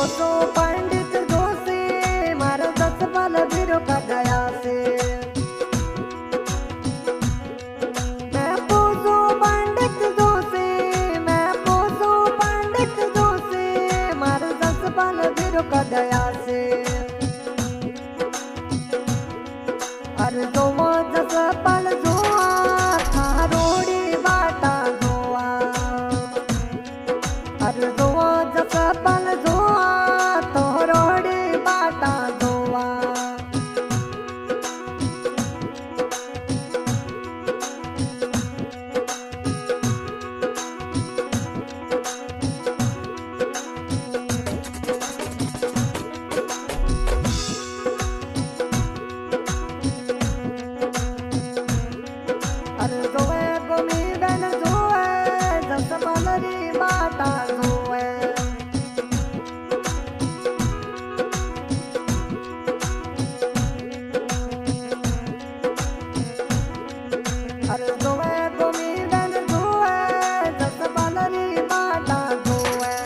पोसो पंडित जोशी मारो 10 पल बिरो का गया से। मैं पोसो पंडित जोशी, मैं पोसो पंडित जोशी मारो 10 पल बिरो का गया से। अरे दो 10 पल जोआ थारोड़ी बाटा जोआ। अरे दो 10 पल जोआ तोरोड़ी बाटा जोआ। अरे जोए गोमी बन जोए 10 पल री बाटा जोए। अरे जोए गोमी बन जोए 10 पल री बाटा जोए।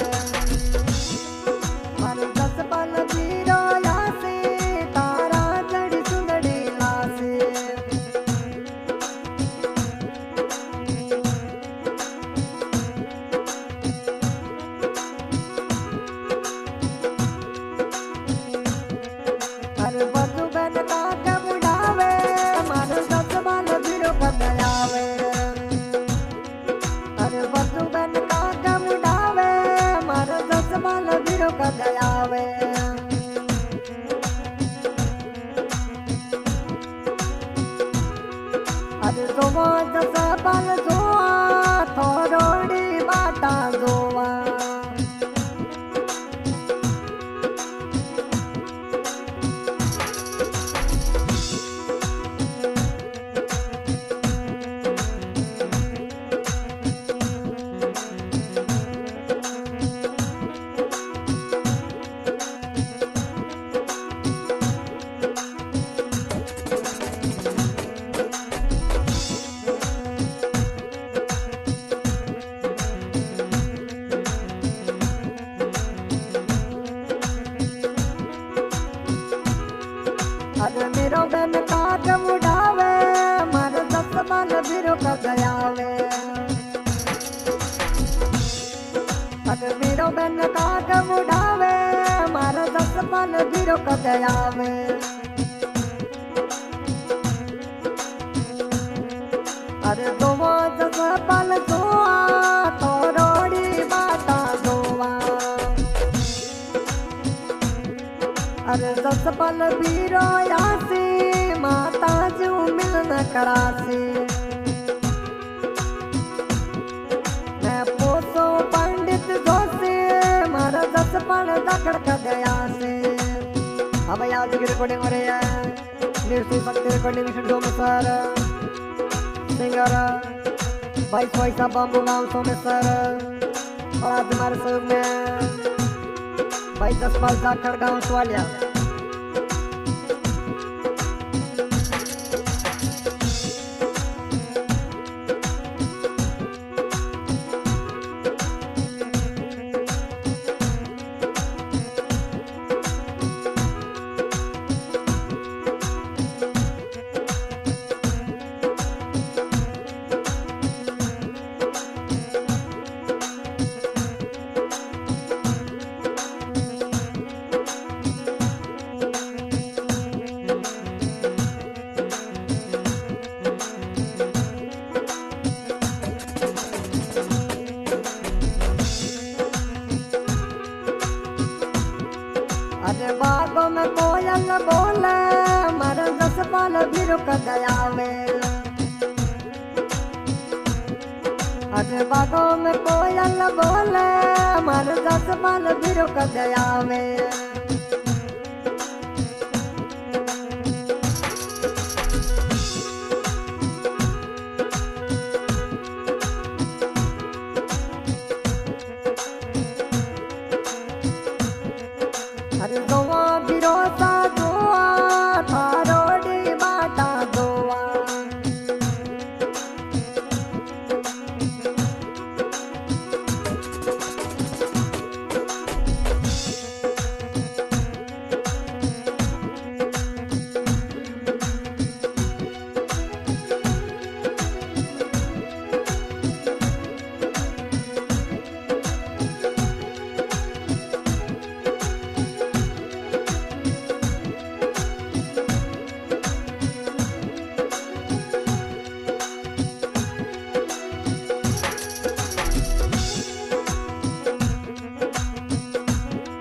मारे 10 पल जीरो यासे तारा जड़ी सुंदड़ी लासे। अरे बधु बन का कमुड़ावे मारो 10 पल बिरो का गयावे। अरे बधु बन का कमुड़ावे मारो 10 पल बिरो का गयावे। अरे दो 10 पल जोआ थोरोड़ी बाटा जोआ। अरे मेरो बन का कमुड़ावे मारो 10 पल बिरो का गयावे। अरे मेरो बन का कमुड़ावे मारो 10 पल बिरो का गयावे। अरे दो 10 पल जोआ तोरोड़ी बाटा जोआ। अरे 10 पल बीरो यासी माता जू मिलन करासी। मैं पोसो पंडित जोशी मारा 10 पल दखड़ का गया से। अब आज की रिकॉर्डिंग हो रही है निर्सी शक्ति रिकॉर्डिंग स्टूडियो में सर। सिंगर भाई सोई साहब बाबू गाँव सोमेश्वर। और आज हमारे सहयोग में भाई 10 पल जाखड़ गाँव सवालिया। अरे बागों में कोयल बोले मारे 10 पल बिरो का गयावे। अरे बागों में कोयल बोले मारे 10 पल बिरो का गयावे।